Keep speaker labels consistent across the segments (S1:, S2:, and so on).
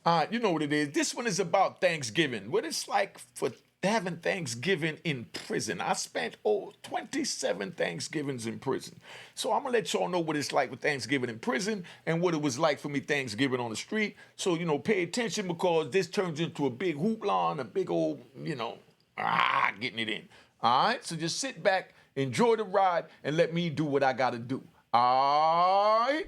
S1: You know what it is. This one is about Thanksgiving. What it's like for having Thanksgiving in prison. I spent 27 Thanksgivings in prison. So I'm gonna let y'all know what it's like with Thanksgiving in prison and what it was like for me Thanksgiving on the street. So, pay attention because this turns into a big hoopla and a big old, getting it in. All right, so just sit back, enjoy the ride, and let me do what I gotta do. All right.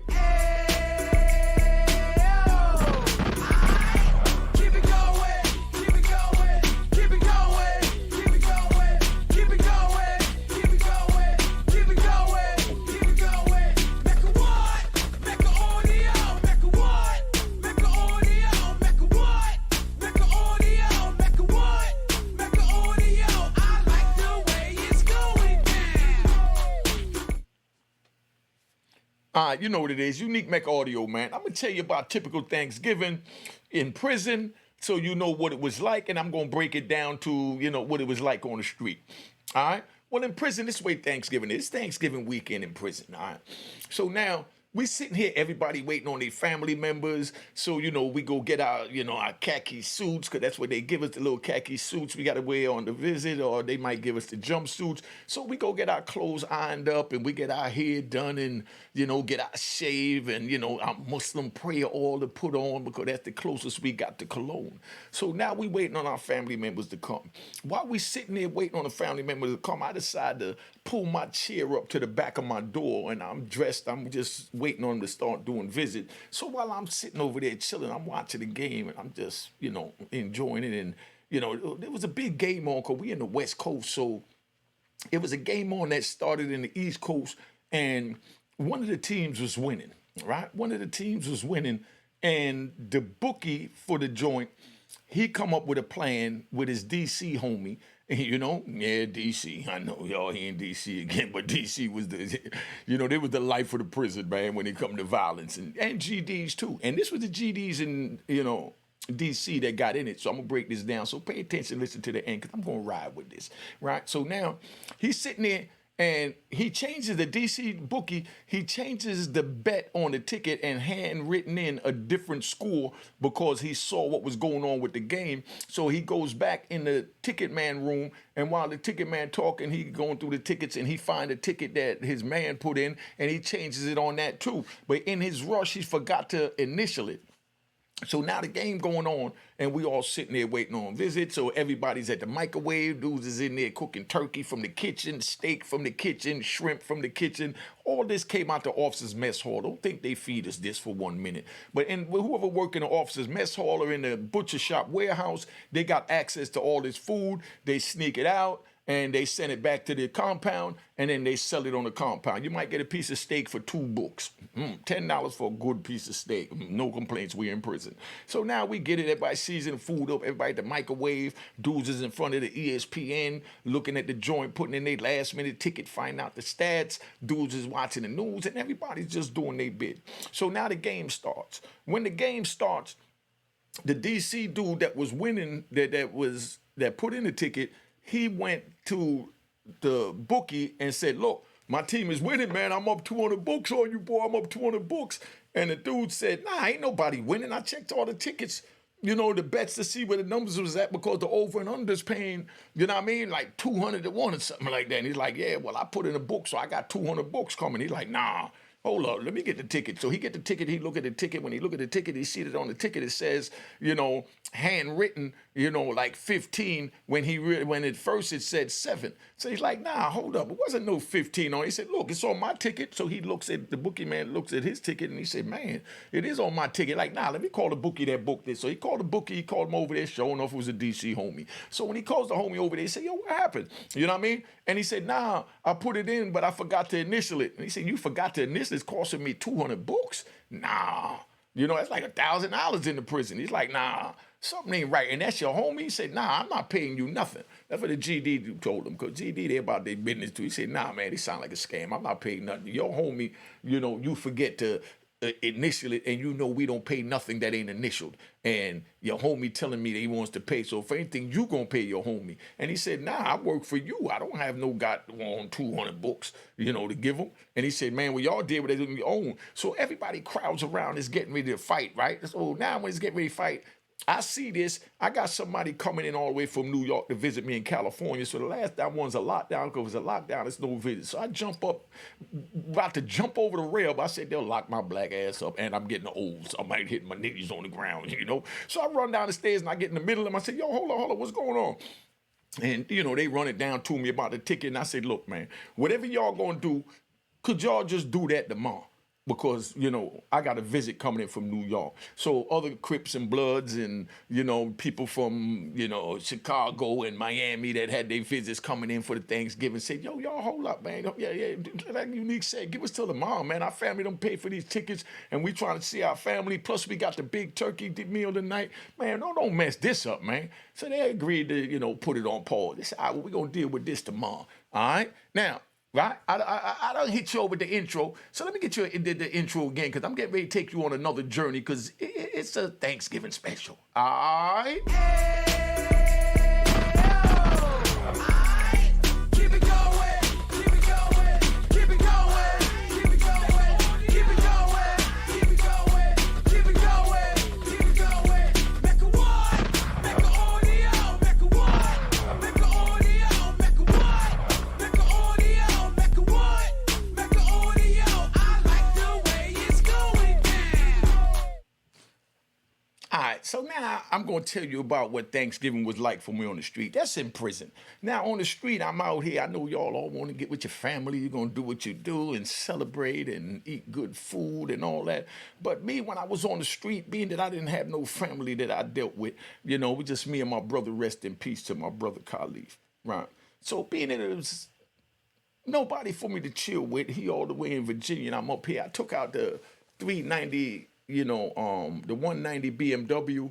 S1: You know what it is. Unique Mecca Audio, man. I'm going to tell you about typical Thanksgiving in prison so you know what it was like, and I'm going to break it down to, what it was like on the street. All right? Well, in prison, this way Thanksgiving is. It's Thanksgiving weekend in prison, all right? So now, we sitting here, everybody waiting on their family members. So, we go get our khaki suits, because that's what they give us, the little khaki suits we got to wear on the visit, or they might give us the jumpsuits. So we go get our clothes ironed up, and we get our hair done, and, get our shave, and, our Muslim prayer oil to put on, because that's the closest we got to cologne. So now we waiting on our family members to come. While we sitting there waiting on the family members to come, I decide to pull my chair up to the back of my door, and I'm dressed. I'm just waiting on them to start doing visit. So while I'm sitting over there chilling, I'm watching the game, and I'm just, enjoying it. And, there was a big game on because we in the West Coast. So it was a game on that started in the East Coast, and one of the teams was winning, right? One of the teams was winning, and the bookie for the joint, he come up with a plan with his DC homie. Yeah, DC. I know y'all here in DC again, but DC was they was the life of the prison, man, when it come to violence and GDs too. And this was the GDs in, DC that got in it. So I'm gonna break this down. So pay attention, listen to the end, because I'm gonna ride with this, right? So now he's sitting there and he changes the DC bookie. He changes the bet on the ticket and handwritten in a different score because he saw what was going on with the game. So he goes back in the ticket man room, and while the ticket man talking, he going through the tickets and he find a ticket that his man put in, and he changes it on that too. But in his rush, he forgot to initial it. So now the game going on, and we all sitting there waiting on visit. So everybody's at the microwave. Dudes is in there cooking turkey from the kitchen, steak from the kitchen, shrimp from the kitchen. All this came out the officers' mess hall. Don't think they feed us this for 1 minute. But whoever work in the officers' mess hall or in the butcher shop warehouse, they got access to all this food. They sneak it out, and they send it back to the compound, and then they sell it on the compound. You might get a piece of steak for $2. $10 for a good piece of steak. No complaints, we're in prison. So now we get it, everybody seasoning food up, everybody at the microwave, dudes is in front of the ESPN, looking at the joint, putting in their last minute ticket, finding out the stats, dudes is watching the news, and everybody's just doing their bit. So now the game starts. When the game starts, the DC dude that was winning, that put in the ticket, he went to the bookie and said, look, my team is winning, man. I'm up 200 bucks on you, boy. I'm up 200 bucks. And the dude said, nah, ain't nobody winning. I checked all the tickets, the bets to see where the numbers was at, because the over and under's paying, like 200 to 1 or something like that. And he's like, yeah, well, I put in a book, so I got 200 bucks coming. He's like, nah. Hold up, let me get the ticket. So he get the ticket, he look at the ticket. When he look at the ticket, he see that on the ticket it says, handwritten, like 15, when at first it said 7. So he's like, nah, hold up, it wasn't no 15 on it. He said, look, it's on my ticket. So he looks at, the bookie man looks at his ticket, and he said, man, it is on my ticket. Like, nah, let me call the bookie that booked this. So he called the bookie, he called him over there, showing off it was a DC homie. So when he calls the homie over there, he said, yo, what happened? You know what I mean? And he said, nah, I put it in, but I forgot to initial it. And he said, you forgot to initial it? It's costing me 200 bucks? Nah. That's like $1,000 in the prison. He's like, nah, something ain't right. And that's your homie? He said, nah, I'm not paying you nothing. That's what the GD told him, because GD, they about their business too. He said, nah, man, he sound like a scam. I'm not paying nothing. Your homie, you forget to initially, and you know we don't pay nothing that ain't initialed. And your homie telling me that he wants to pay, so for anything you gonna pay your homie. And he said, nah, I work for you. I don't have no got on 200 books, to give him. And he said, man, well, y'all did what they did on your own. So everybody crowds around is getting ready to fight, right? So now when it's getting ready to fight, I see this. I got somebody coming in all the way from New York to visit me in California. So the last that one's a lockdown, because it's a lockdown, it's no visit. So I jump up, about to jump over the rail, but I said they'll lock my black ass up, and I'm getting old, so I might hit my knees on the ground. So I run down the stairs and I get in the middle of them. I said, yo, hold on, what's going on? And, they run it down to me about the ticket. And I said, look, man, whatever y'all gonna do, could y'all just do that tomorrow? Because, I got a visit coming in from New York. So other Crips and Bloods and, people from, Chicago and Miami that had their visits coming in for the Thanksgiving said, yo, y'all hold up, man. Yeah. Like Unique said, give us till tomorrow, man. Our family don't pay for these tickets and we trying to see our family. Plus we got the big turkey meal tonight. Man, don't mess this up, man. So they agreed to, put it on pause. They said, all right, well, we're going to deal with this tomorrow. All right? Now, right? I don't hit you over the intro. So let me get you the intro again, because I'm getting ready to take you on another journey, because it's a Thanksgiving special. All right? So now I'm going to tell you about what Thanksgiving was like for me on the street. That's in prison. Now on the street, I'm out here. I know y'all all want to get with your family. You're going to do what you do and celebrate and eat good food and all that. But me, when I was on the street, being that I didn't have no family that I dealt with, we just me and my brother, rest in peace to my brother Khalif, right? So being that it was nobody for me to chill with, he all the way in Virginia and I'm up here, I took out the 390, the 190 BMW,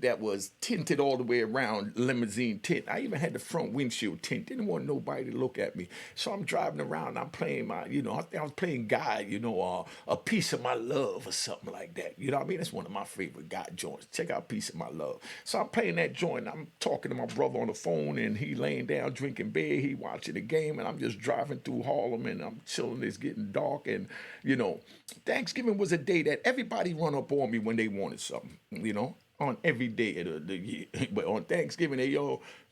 S1: that was tinted all the way around, limousine tint. I even had the front windshield tint. Didn't want nobody to look at me. So I'm driving around. I'm playing my, I think I was playing Guy, A Piece of My Love or something like that. You know what I mean? That's one of my favorite Guy joints. Check out Piece of My Love. So I'm playing that joint. I'm talking to my brother on the phone, and he laying down drinking beer. He watching the game, and I'm just driving through Harlem, and I'm chilling. It's getting dark, and, Thanksgiving was a day that everybody run up on me when they wanted something, on every day of the year. But on Thanksgiving, they,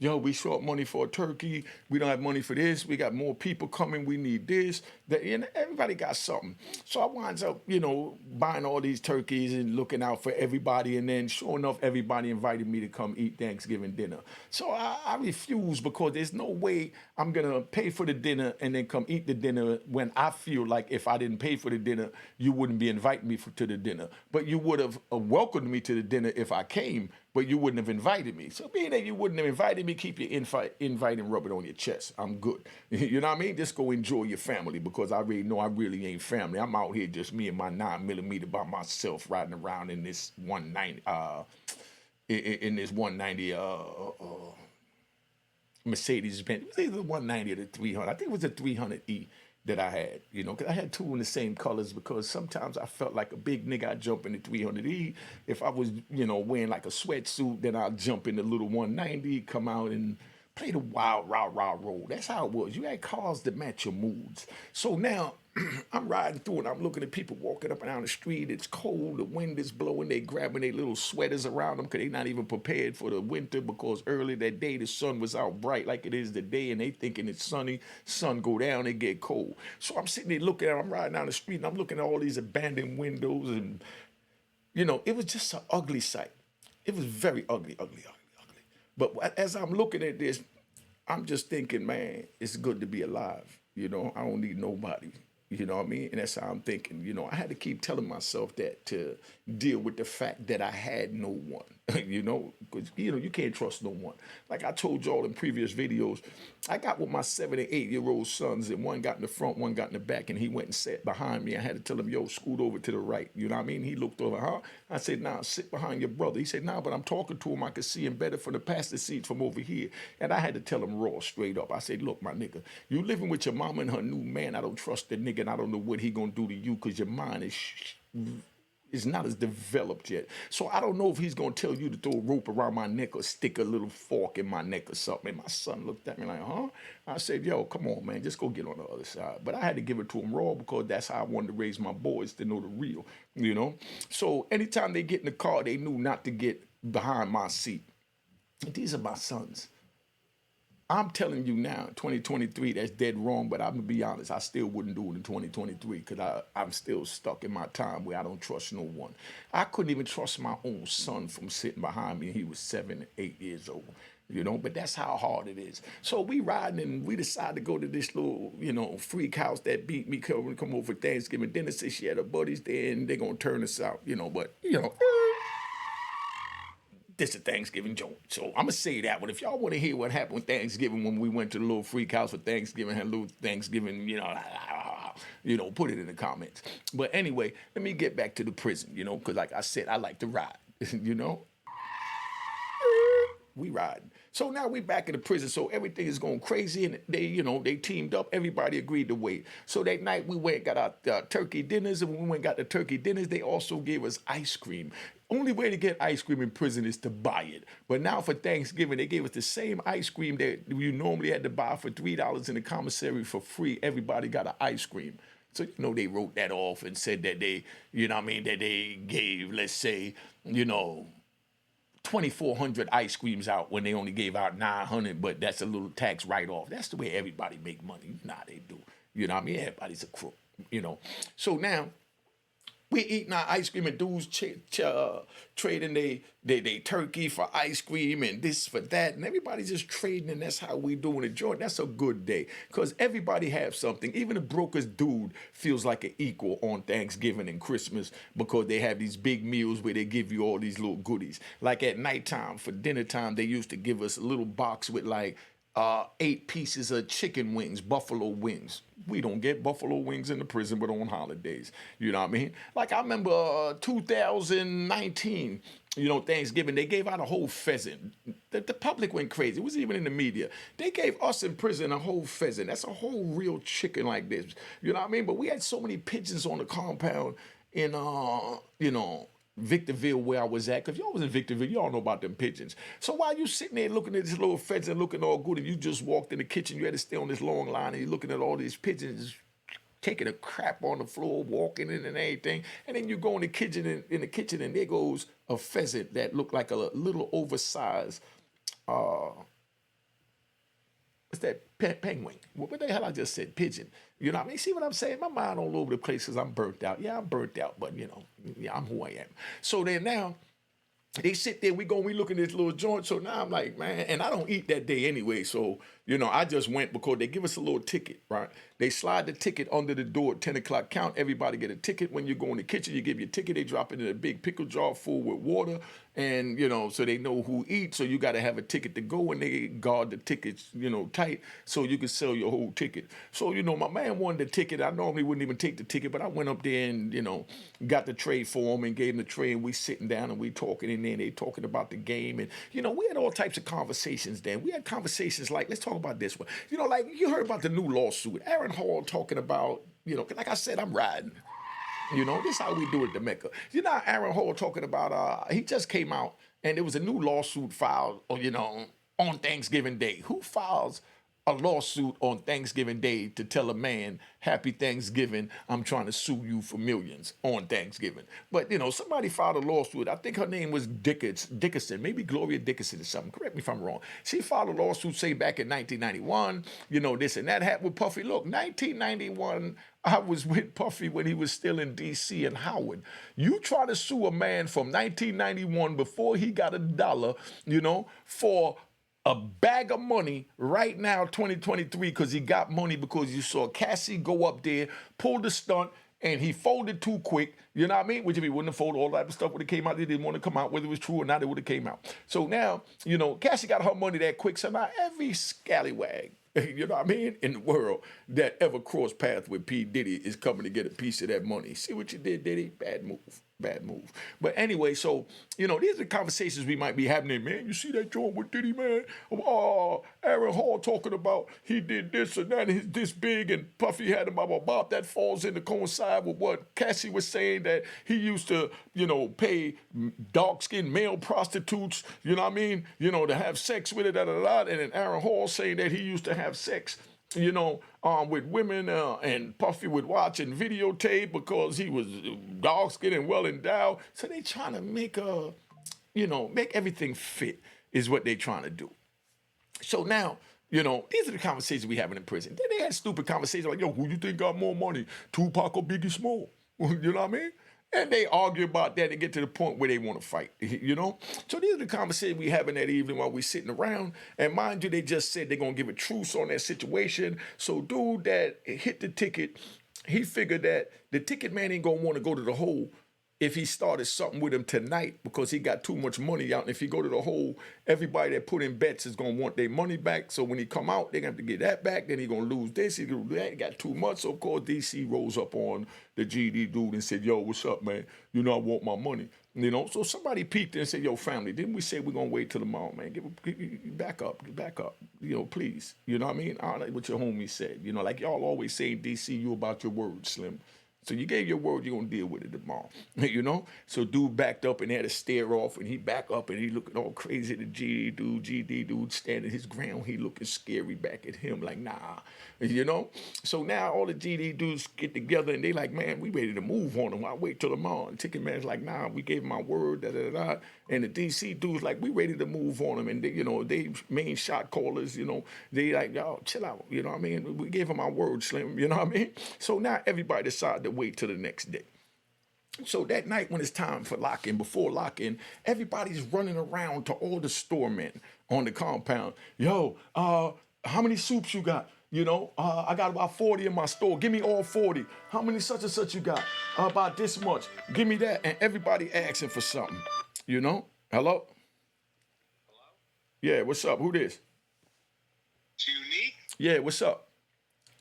S1: we short money for a turkey. We don't have money for this. We got more people coming. We need this. That, everybody got something. So I winds up, buying all these turkeys and looking out for everybody. And then sure enough, everybody invited me to come eat Thanksgiving dinner. So I refused, because there's no way I'm going to pay for the dinner and then come eat the dinner when I feel like if I didn't pay for the dinner, you wouldn't be inviting me to the dinner. But you would have welcomed me to the dinner if I came, but you wouldn't have invited me. So being that you wouldn't have invited me, keep your invite and rub it on your chest. I'm good. You know what I mean? Just go enjoy your family, because I already know I really ain't family. I'm out here just me and my 9mm by myself riding around in this 190, in this 190 Mercedes Benz. It was either the 190 or the 300. I think it was the 300E that I had, because I had two in the same colors, because sometimes I felt like a big nigga. I'd jump in the 300E. If I was, wearing like a sweatsuit, then I'd jump in the little 190, come out and play the wild, rah, rah, roll. That's how it was. You had cars that match your moods. So now I'm riding through and I'm looking at people walking up and down the street. It's cold. The wind is blowing. They grabbing their little sweaters around them, because they're not even prepared for the winter, because early that day the sun was out bright like it is today, and they thinking it's sunny. Sun go down, it get cold. So I'm sitting there looking at I'm riding down the street and I'm looking at all these abandoned windows, and it was just an ugly sight. It was very ugly. But as I'm looking at this, I'm just thinking, man, it's good to be alive. I don't need nobody. You know what I mean? And that's how I'm thinking. I had to keep telling myself that to deal with the fact that I had no one. Because, you can't trust no one. Like I told y'all in previous videos, I got with my 7 and 8-year-old sons, and one got in the front, one got in the back, and he went and sat behind me. I had to tell him, yo, scoot over to the right. You know what I mean? He looked over, huh? I said, nah, sit behind your brother. He said, nah, but I'm talking to him. I can see him better from the passenger seat from over here. And I had to tell him raw, straight up. I said, look, my nigga, you living with your mama and her new man. I don't trust the nigga, and I don't know what he gonna do to you because your mind is not as developed yet. So I don't know if he's gonna tell you to throw a rope around my neck or stick a little fork in my neck or something. And my son looked at me like, huh? I said, yo, come on, man, just go get on the other side. But I had to give it to him raw because that's how I wanted to raise my boys to know the real, you know? So anytime they get in the car, they knew not to get behind my seat. And these are my sons. I'm telling you now, 2023, that's dead wrong, but I'm going to be honest, I still wouldn't do it in 2023 because I'm still stuck in my time where I don't trust no one. I couldn't even trust my own son from sitting behind me. He was 7, 8 years old, you know, but that's how hard it is. So we riding and we decided to go to this little, you know, freak house that beat me, come over for Thanksgiving dinner. Said she had her buddies there and they're going to turn us out, you know, but, you know, this is a Thanksgiving joint. So I'm gonna say that. But if y'all want to hear what happened with Thanksgiving when we went to the little freak house for Thanksgiving, had a little Thanksgiving, you know, put it in the comments. But anyway, let me get back to the prison, you know, because like I said, I like to ride, you know. We riding. So now we back in the prison. So everything is going crazy, and they, you know, they teamed up. Everybody agreed to wait. So that night we went and got our turkey dinners, and when we went and got the turkey dinners, they also gave us ice cream. Only way to get ice cream in prison is to buy it. But now for Thanksgiving, they gave us the same ice cream that you normally had to buy for $3 in the commissary for free. Everybody got an ice cream. So, you know, they wrote that off and said that they, you know what I mean, that they gave, let's say, you know, 2,400 ice creams out when they only gave out 900, but that's a little tax write-off. That's the way everybody make money. Nah, they do. You know what I mean? Everybody's a crook, you know. So now, we eating our ice cream and dudes trading they turkey for ice cream and this for that. And everybody's just trading, and that's how we doing it. Jordan, that's a good day because everybody have something. Even the brokest dude feels like an equal on Thanksgiving and Christmas because they have these big meals where they give you all these little goodies. Like at nighttime for dinner time, they used to give us a little box with like 8 pieces of chicken wings, buffalo wings. We don't get buffalo wings in the prison, but on holidays. You know what I mean? Like I remember 2019, you know, Thanksgiving, they gave out a whole pheasant. The public went crazy. It was even in the media. They gave us in prison a whole pheasant. That's a whole real chicken like this. You know what I mean? But we had so many pigeons on the compound in, you know, Victorville where I was at, because y'all was in Victorville, y'all know about them pigeons. So while you sitting there looking at this little pheasant looking all good, and you just walked in the kitchen, you had to stay on this long line, and you're looking at all these pigeons taking a crap on the floor, walking in and everything, and then you go in the kitchen, and there goes a pheasant that looked like a little oversized, what's that? Penguin. What the hell I just said? Pigeon. You know what I mean? See what I'm saying? My mind all over the place because I'm burnt out. Yeah, I'm burnt out, but you know, yeah, I'm who I am. So then now, they sit there, we look at this little joint. So now I'm like, man, and I don't eat that day anyway. So, you know, I just went because they give us a little ticket, right? They slide the ticket under the door at 10 o'clock count. Everybody get a ticket. When you go in the kitchen, you give your ticket. They drop it in a big pickle jar full with water. And, you know, so they know who eats. So you got to have a ticket to go, and they guard the tickets, you know, tight so you can sell your whole ticket. So, you know, my man wanted the ticket. I normally wouldn't even take the ticket, but I went up there and, you know, got the tray for him and gave him the tray, and we sitting down and we talking, and then they talking about the game. And, you know, we had all types of conversations then. We had conversations like, let's talk about this one. You know, like you heard about the new lawsuit. Aaron Hall talking about, you know, like I said, I'm riding. You know, this is how we do it at Mecca. You know, Aaron Hall talking about, he just came out and there was a new lawsuit filed, you know, on Thanksgiving Day. Who files a lawsuit on Thanksgiving Day to tell a man, happy Thanksgiving, I'm trying to sue you for millions on Thanksgiving? But, you know, somebody filed a lawsuit. I think her name was Dickerson, maybe Gloria Dickerson or something. Correct me if I'm wrong. She filed a lawsuit, say, back in 1991, you know, this and that happened with Puffy. Look, 1991, I was with Puffy when he was still in D.C. and Howard. You try to sue a man from 1991 before he got $1, you know, for a bag of money right now, 2023, because he got money because you saw Cassie go up there, pull the stunt, and he folded too quick. You know what I mean? Which if he wouldn't have folded, all that stuff would have came out. They didn't want to come out, whether it was true or not, it would have came out. So now, you know, Cassie got her money that quick. So now every scallywag, you know what I mean, in the world that ever crossed paths with P. Diddy is coming to get a piece of that money. See what you did, Diddy? Bad move. Bad move. But anyway, so, these are the conversations we might be having. Man, you see that joint with Diddy, man? Aaron Hall talking about he did this and that, and he's this big, and Puffy had him, blah, blah, blah. That falls in to coincide with what Cassie was saying, that he used to, pay dark-skinned male prostitutes, you know what I mean? To have sex with it, and then Aaron Hall saying that he used to have sex with women, and Puffy would watch and videotape because he was dark-skinned and well-endowed. So they trying to make make everything fit is what they trying to do. So now, these are the conversations we having in prison. Then they had stupid conversations like, yo, who you think got more money, Tupac or Biggie Small? You know what I mean? And they argue about that and get to the point where they want to fight, So these are the conversations we having that evening while we sitting around. And mind you, they just said they're going to give a truce on that situation. So dude that hit the ticket, he figured that the ticket man ain't going to want to go to the hole if he started something with him tonight because he got too much money out. And if he go to the hole, everybody that put in bets is going to want their money back. So when he come out, they're going to have to get that back. Then he going to lose this. He going to do that. He got too much. So, of course, DC rose up on the GD dude and said, yo, what's up, man? I want my money. So somebody peeped and said, yo, family, didn't we say we're going to wait till tomorrow, man? Back up, please. You know what I mean? I like what your homie said. Like y'all always say in DC, you about your words, Slim. So you gave your word you're going to deal with it tomorrow, So dude backed up and had to stare off, and he back up and he looking all crazy. The GD dude standing his ground. He looking scary back at him like, nah, So now all the GD dudes get together and they like, man, we ready to move on him. I'll wait till tomorrow. And Ticket Man's like, nah, we gave him our word, da-da-da-da. And the DC dudes like, we ready to move on him. And they, they main shot callers, they like, y'all chill out. You know what I mean? We gave him our word, Slim. You know what I mean? So now everybody decided to wait till the next day. So that night when it's time for lock-in, before lock-in, everybody's running around to all the storemen on the compound. Yo, how many soups you got? I got about 40 in my store. Give me all 40. How many such and such you got? About this much. Give me that. And everybody asking for something. Hello?
S2: Hello?
S1: Yeah, what's up? Who this?
S2: It's Unique?
S1: Yeah, what's up?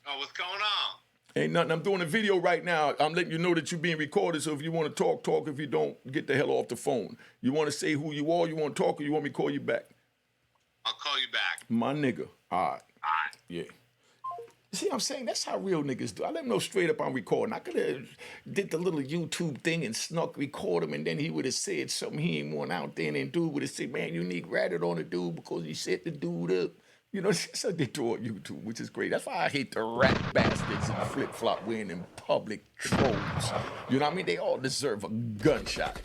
S2: Oh, what's going on?
S1: Ain't nothing. I'm doing a video right now. I'm letting you know that you're being recorded, so if you want to talk, talk. If you don't, get the hell off the phone. You want to say who you are, you want to talk, or you want me to call you back?
S2: I'll call you back.
S1: My nigga. All right.
S2: All right.
S1: Yeah. See what I'm saying? That's how real niggas do. I let him know straight up I'm recording. I could have did the little YouTube thing and snuck record him, and then he would have said something he ain't want out there, and dude would have said, man, Unique ratted on the dude because he set the dude up. That's what they do on YouTube, which is great. That's why I hate the rat bastards and flip-flop wearing in public trolls. You know what I mean? They all deserve a gunshot.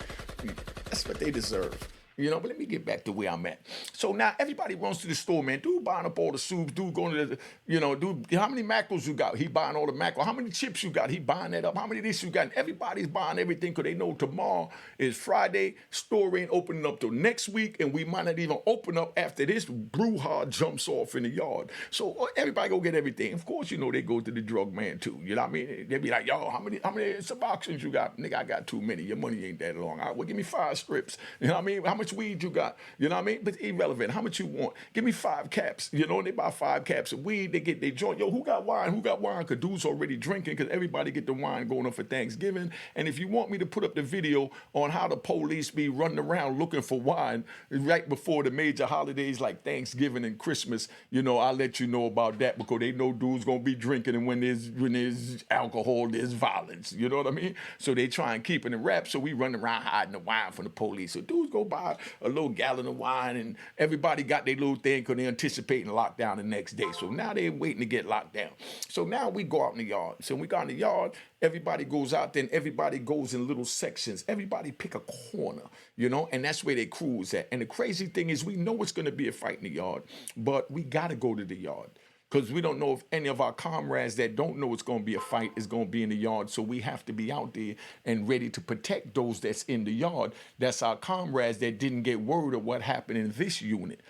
S1: That's what they deserve. But let me get back to where I'm at. So now everybody runs to the store, man. Dude buying up all the soups. Dude going to the, dude, how many mackerels you got? He buying all the mackerel. How many chips you got? He buying that up. How many of this you got? And everybody's buying everything because they know tomorrow is Friday. Store ain't opening up till next week, and we might not even open up after this brouhaha jumps off in the yard. So everybody go get everything. Of course, they go to the drug man too. You know what I mean? They be like, yo, how many Suboxones you got? Nigga, I got too many. Your money ain't that long. All right, well, give me 5 strips. You know what I mean? How much weed you got? You know what I mean? But irrelevant. How much you want? Give me 5 caps. They buy 5 caps of weed. They get their joint. Yo, who got wine? Who got wine? Because dude's already drinking because everybody get the wine going up for Thanksgiving. And if you want me to put up the video on how the police be running around looking for wine right before the major holidays like Thanksgiving and Christmas, I'll let you know about that because they know dude's going to be drinking, and when there's alcohol, there's violence. You know what I mean? So they try and keep it in wraps. So we run around hiding the wine from the police. So dudes go buy a little gallon of wine, and everybody got their little thing because they're anticipating lockdown the next day. So now they're waiting to get locked down. So now we go out in the yard. So when we got in the yard, everybody goes out there, and everybody goes in little sections. Everybody pick a corner, and that's where their crew is at. And the crazy thing is we know it's going to be a fight in the yard, but we got to go to the yard. Because we don't know if any of our comrades that don't know it's going to be a fight is going to be in the yard. So we have to be out there and ready to protect those that's in the yard. That's our comrades that didn't get word of what happened in this unit.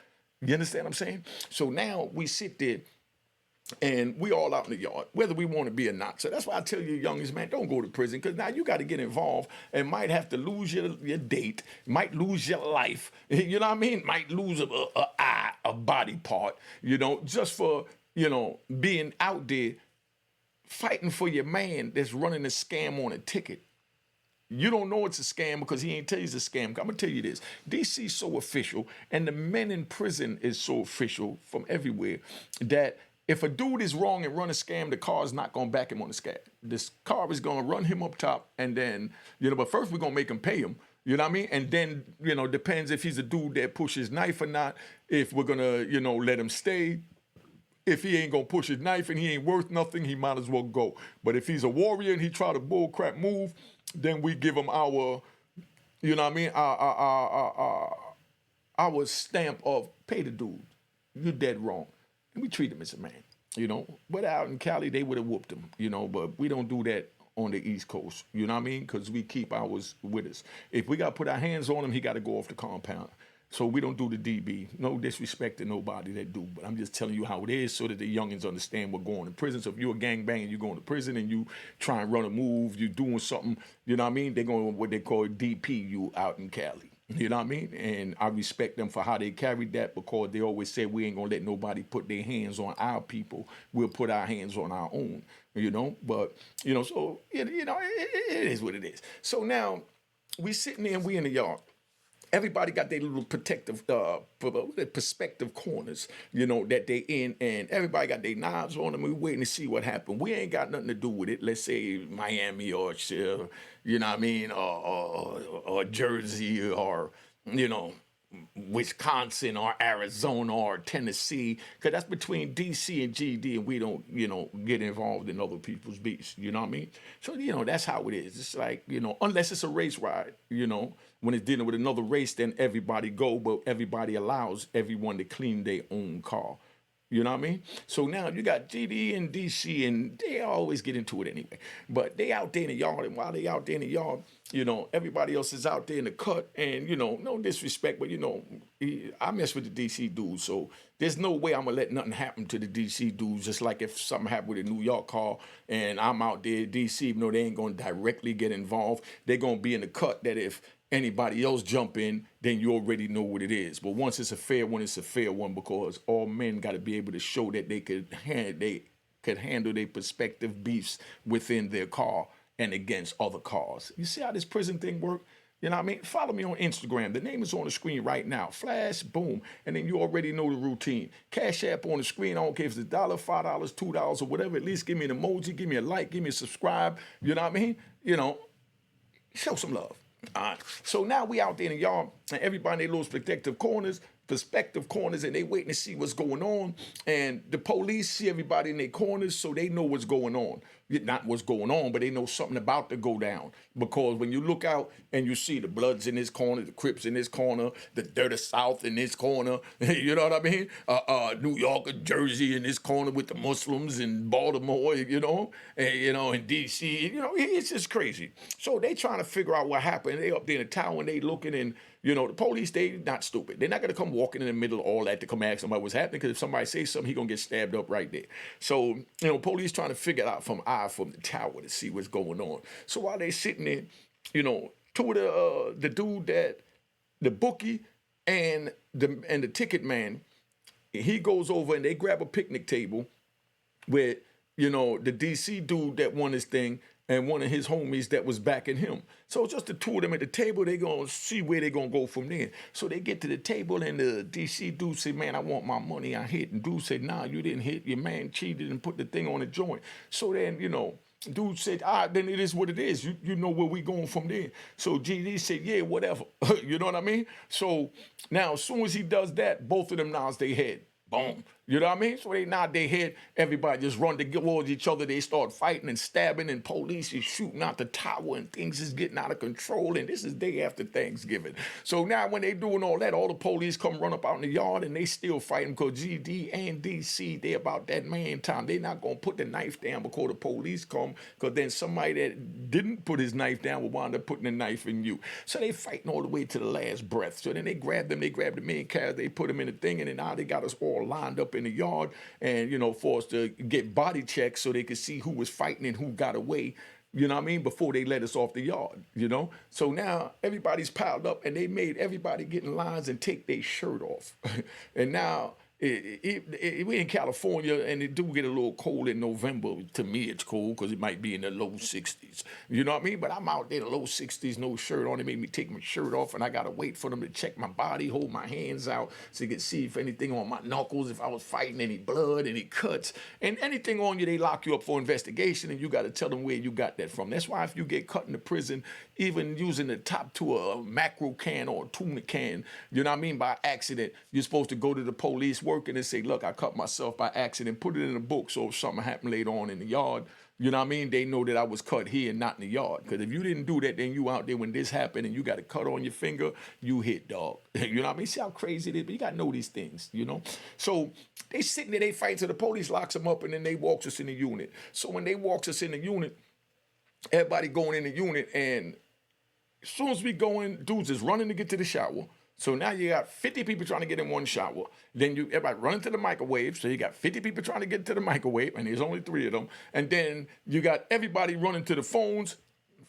S1: You understand what I'm saying? So now we sit there and we all out in the yard, whether we want to be or not. So that's why I tell you, youngest man, don't go to prison, because now you got to get involved and might have to lose your date, might lose your life. You know what I mean? Might lose a body part, just for being out there fighting for your man that's running a scam on a ticket. You don't know it's a scam because he ain't tell you it's a scam. I'm gonna tell you this: DC's so official, and the men in prison is so official from everywhere that if a dude is wrong and run a scam, the car is not gonna back him on the scam. This car is gonna run him up top, and then but first we're gonna make him pay him. You know what I mean? And then depends if he's a dude that pushes knife or not. If we're gonna let him stay. If he ain't gonna push his knife and he ain't worth nothing, he might as well go. But if he's a warrior and he try to bull crap move, then we give him our, you know what I mean, our stamp of pay the dude. You're dead wrong. And we treat him as a man. But out in Cali, they would have whooped him, but we don't do that on the East Coast, you know what I mean? Because we keep ours with us. If we got to put our hands on him, he got to go off the compound. So we don't do the DB. No disrespect to nobody that do, but I'm just telling you how it is so that the youngins understand what going to prison. So if you're a gangbanger, you're going to prison and you try and run a move, you're doing something, you know what I mean? They're going what they call DP you out in Cali. You know what I mean? And I respect them for how they carried that because they always said we ain't going to let nobody put their hands on our people. We'll put our hands on our own, But, so, it is what it is. So now we sitting there and we in the yard. Everybody got their little protective, perspective corners, that they in, and everybody got their knives on them. We waiting to see what happened. We ain't got nothing to do with it. Let's say Miami or, you know what I mean, or Jersey or, Wisconsin or Arizona or Tennessee, because that's between DC and GD, and we don't, get involved in other people's beefs. You know what I mean? So, that's how it is. It's like, unless it's a race ride, when it's dealing with another race, then everybody go, but everybody allows everyone to clean their own car. You know what I mean? So now you got GD and DC, and they always get into it anyway. But they out there in the yard, and while they out there in the yard, everybody else is out there in the cut, and, no disrespect, but, I mess with the DC dudes, so there's no way I'm going to let nothing happen to the DC dudes, just like if something happened with a New York car, and I'm out there, DC, even though they ain't going to directly get involved, they're going to be in the cut that if anybody else jump in, then you already know what it is. But once it's a fair one, it's a fair one because all men got to be able to show that they could handle their prospective beefs within their car and against other cars. You see how this prison thing work? You know what I mean? Follow me on Instagram. The name is on the screen right now. Flash, boom, and then you already know the routine. Cash App on the screen. I don't care if it's $1, $5, $2, or whatever. At least give me an emoji, give me a like, give me a subscribe. You know what I mean? Show some love. All right. So now we out there in the yard, and everybody in their little perspective corners, and they waiting to see what's going on. And the police see everybody in their corners, so they know what's going on. Not what's going on, but they know something about to go down. Because when you look out and you see the Bloods in this corner, the Crips in this corner, the Dirty South in this corner, you know what I mean? New York or Jersey in this corner with the Muslims, and Baltimore, and and DC, it's just crazy. So they trying to figure out what happened. They up there in the tower and they looking, and the police, they not stupid. They're not going to come walking in the middle of all that to come ask somebody what's happening, because if somebody says something, he going to get stabbed up right there. So, police trying to figure it out from the tower to see what's going on. So while they sitting there, two of the dude that, the bookie and the ticket man, he goes over and they grab a picnic table with, the DC dude that won his thing, and one of his homies that was backing him. So just the two of them at the table, they going to see where they going to go from there. So they get to the table, and the DC dude said, man, I want my money. I hit. And dude said, nah, you didn't hit. Your man cheated and put the thing on the joint. So then, dude said, then it is what it is. You know where we going from there. So GD said, yeah, whatever. You know what I mean? So now as soon as he does that, both of them nods their head. Boom. You know what I mean? So they nod their head. Everybody just run towards each other. They start fighting and stabbing, and police is shooting out the tower, and things is getting out of control. And this is day after Thanksgiving. So now when they doing all that, all the police come run up out in the yard, and they still fighting because GD and DC, they about that man time. They not going to put the knife down before the police come, because then somebody that didn't put his knife down will wind up putting the knife in you. So they fighting all the way to the last breath. So then they grab the main character, they put him in the thing, and then now they got us all lined up in the yard, and for us to get body checks so they could see who was fighting and who got away, you know what I mean, before they let us off the yard, So now everybody's piled up, and they made everybody get in lines and take their shirt off. And now we in California, and it do get a little cold in November. To me, it's cold because it might be in the low 60s. You know what I mean? But I'm out there in the low 60s, no shirt on. It made me take my shirt off, and I gotta wait for them to check my body, hold my hands out, so you can see if anything on my knuckles, if I was fighting any blood, any cuts, and anything on you, they lock you up for investigation, and you got to tell them where you got that from. That's why if you get cut in the prison, even using the top to a macro can or a tuna can, you know what I mean, by accident, you're supposed to go to the police working and say, look, I cut myself by accident, put it in a book so if something happened later on in the yard, you know what I mean, they know that I was cut here and not in the yard. Because if you didn't do that, then you out there when this happened and you got a cut on your finger, you hit, dog. You know what I mean? See how crazy it is? But you got to know these things, you know? So they sitting there, they fight, so the police locks them up, and then they walks us in the unit. So when they walks us in the unit, everybody going in the unit, and as soon as we go in, dudes is running to get to the shower. So now you got 50 people trying to get in one shower. Then everybody running to the microwave. So you got 50 people trying to get to the microwave, and there's only 3 of them. And then you got everybody running to the phones.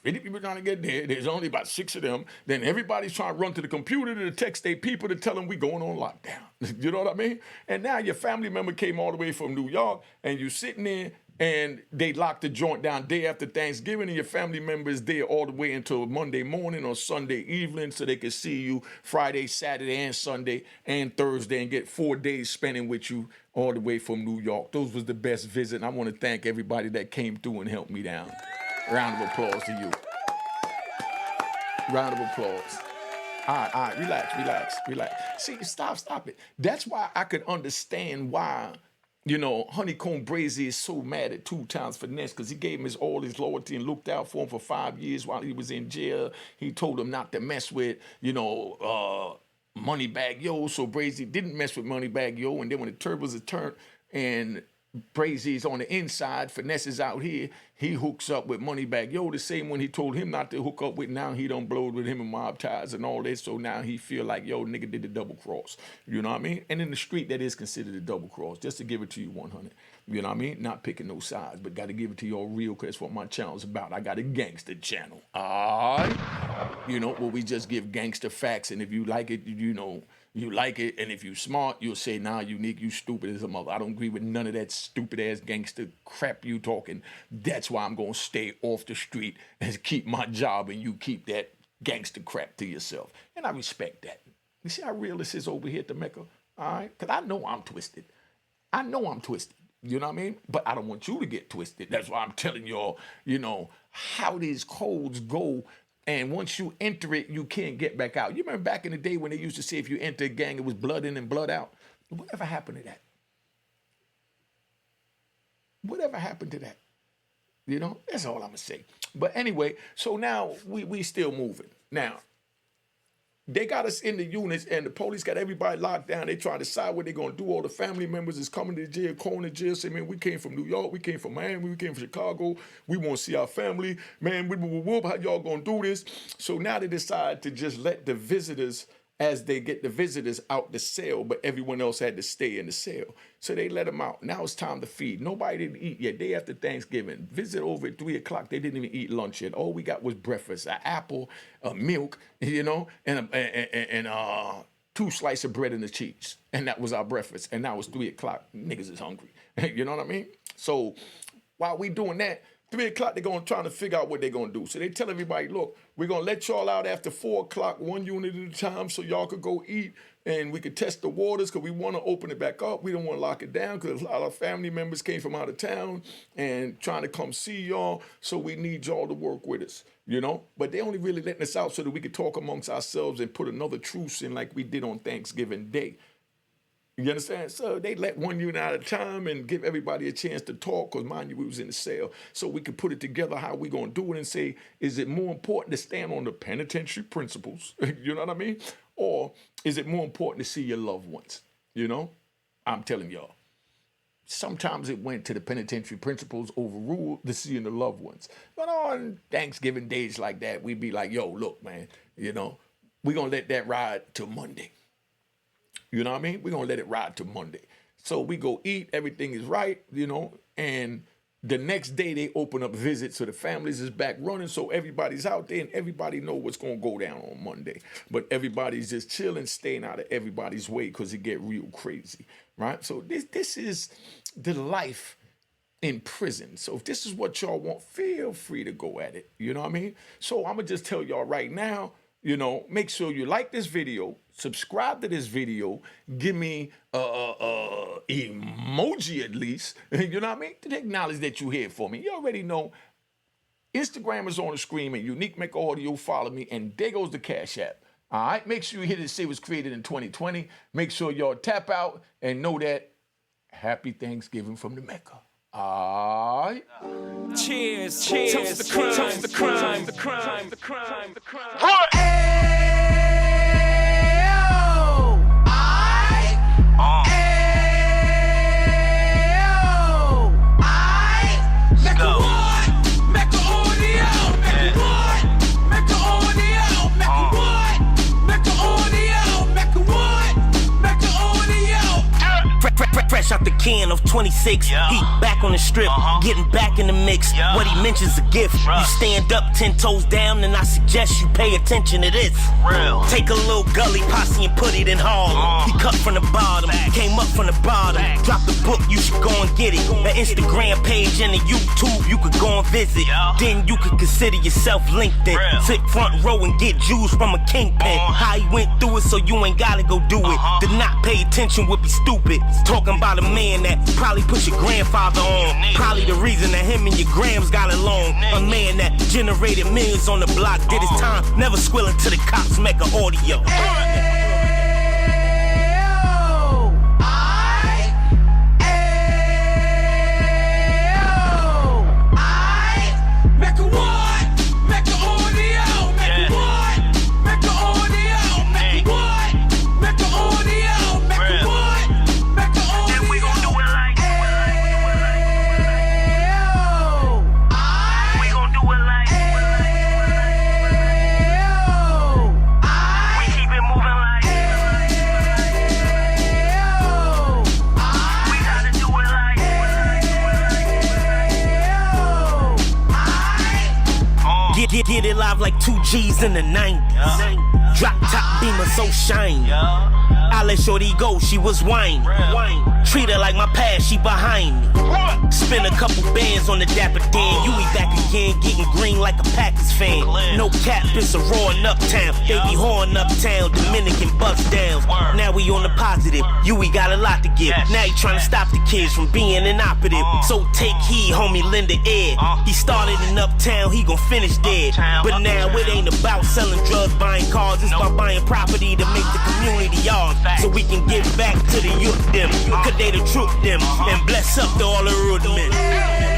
S1: 50 people trying to get there. There's only about 6 of them. Then everybody's trying to run to the computer to text their people to tell them we going on lockdown. You know what I mean? And now your family member came all the way from New York, and you sitting there, and they locked the joint down day after Thanksgiving, and your family member is there all the way until Monday morning or Sunday evening so they can see you Friday, Saturday, and Sunday, and Thursday, and get 4 days spending with you all the way from New York. Those was the best visit, and I want to thank everybody that came through and helped me down. Round of applause to you. Round of applause. All right, relax. See, stop it. That's why I could understand why, you know, Honeycomb Brazy is so mad at 2 Times Finesse, because he gave him all his loyalty and looked out for him for 5 years while he was in jail. He told him not to mess with, you know, Moneybag Yo. So Brazy didn't mess with Moneybag Yo. And then when the turbos are turned and Brazy's on the inside, Finesse is out here, he hooks up with Moneybag Yo, the same one he told him not to hook up with. Now he done blowed with him and Mob Ties and all this, so now he feel like, yo, nigga did the double cross. You know what I mean? And in the street, that is considered a double cross, just to give it to you 100. You know what I mean? Not picking no sides, but got to give it to you all real, because that's what my channel's about. I got a gangster channel. All right? You know, where we just give gangster facts, and if you like it, you know, you like it, and if you smart, you'll say, nah, Unique, you stupid as a mother. I don't agree with none of that stupid-ass gangster crap you talking. That's why I'm going to stay off the street and keep my job, and you keep that gangster crap to yourself. And I respect that. You see how real this is over here at the Mecca? All right? Because I know I'm twisted. You know what I mean? But I don't want you to get twisted. That's why I'm telling y'all, you know, how these codes go. And once you enter it, you can't get back out. You remember back in the day when they used to say if you enter a gang, it was blood in and blood out? Whatever happened to that? Whatever happened to that? You know, that's all I'm going to say. But anyway, so now we still moving. Now, they got us in the units, and the police got everybody locked down. They try to decide what they're going to do. All the family members is coming to jail, calling the jail, saying, man, we came from New York, we came from Miami, we came from Chicago. We want to see our family. Man, how y'all going to do this? So now they decide to just let the visitors, as they get the visitors out the cell, but everyone else had to stay in the cell. So they let them out. Now it's time to feed. Nobody didn't eat yet. Day after Thanksgiving. Visit over at 3 o'clock. They didn't even eat lunch yet. All we got was breakfast, an apple, a milk, you know, and 2 slices of bread and the cheese. And that was our breakfast. And now it's 3 o'clock. Niggas is hungry. You know what I mean? So while we doing that, 3 o'clock, they're going to try to figure out what they're going to do. So they tell everybody, look, we're going to let y'all out after 4 o'clock, 1 unit at a time, so y'all could go eat, and we could test the waters, because we want to open it back up. We don't want to lock it down, because a lot of family members came from out of town and trying to come see y'all, so we need y'all to work with us, you know? But they only really letting us out so that we could talk amongst ourselves and put another truce in like we did on Thanksgiving Day. You understand? So they let 1 unit at a time and give everybody a chance to talk, because mind you, we was in the cell. So we could put it together how we going to do it and say, is it more important to stand on the penitentiary principles? You know what I mean? Or is it more important to see your loved ones? You know? I'm telling y'all. Sometimes it went to the penitentiary principles overruled the seeing the loved ones. But on Thanksgiving days like that, we'd be like, yo, look, man, you know, we're going to let that ride till Monday. You know what I mean? We're going to let it ride till Monday. So we go eat, everything is right, you know, and The next day they open up visits, so the families is back running, so everybody's out there and everybody know what's gonna go down on Monday. But everybody's just chilling, staying out of everybody's way because it get real crazy, right? So this is the life in prison. So if this is what y'all want, feel free to go at it. You know what I mean? So I'm gonna just tell y'all right now, you know, make sure you like this video, subscribe to this video, give me emoji at least, you know what I mean? To acknowledge that you're here for me. You already know Instagram is on the screen and Unique Mecca Audio, follow me, and there goes the Cash App. All right, make sure you hit it, say it was created in 2020. Make sure y'all tap out and know that happy Thanksgiving from the Mecca. All right.
S3: Cheers, cheers, toast the crime, toast the crime, the crime, the crime, the crime.
S4: What?
S3: Fresh out the can of 26,
S4: yeah.
S3: He back on the strip, getting back in the mix.
S4: Yeah.
S3: What he mentions a gift.
S4: Right.
S3: You stand up 10 toes down, and I suggest you pay attention to this.
S4: Real.
S3: Take a little gully posse and put it in Harlem. He cut from the bottom, came up from the bottom. Drop the book, you should go and get it. The Instagram page and the YouTube, you could go and visit.
S4: Yeah.
S3: Then you could consider yourself LinkedIn.
S4: Real.
S3: Sit front row and get Jews from a kingpin. How he went through it, so you ain't gotta go do it. To not pay attention would be stupid. Talking about a man that probably put your grandfather on. Probably the reason that him and your grams got along. A man that generated millions on the block, did his time, never squilling to the cops, Mecca Audio. Get it live like 2 G's in the 90s. Drop top beamer so shiny. I let shorty go, she was whining. Treat her like my past, she behind me. Spin a couple bands on the Dapper Dan. You be back again, getting green like a Packers fan. No cap, it's a roaring uptown. They be whoring uptown, Dominican bust downs. Now we on the positive, we got a lot to give. Now he trying to stop the kids from being inoperative. So take heed, homie, lend a ear. He started in uptown, he gon' finish dead. But now it ain't about selling drugs, buying cars. It's about buying property to make the community yours. So we can give back to the youth them. Cause they the truth them. And bless up to all the rude men.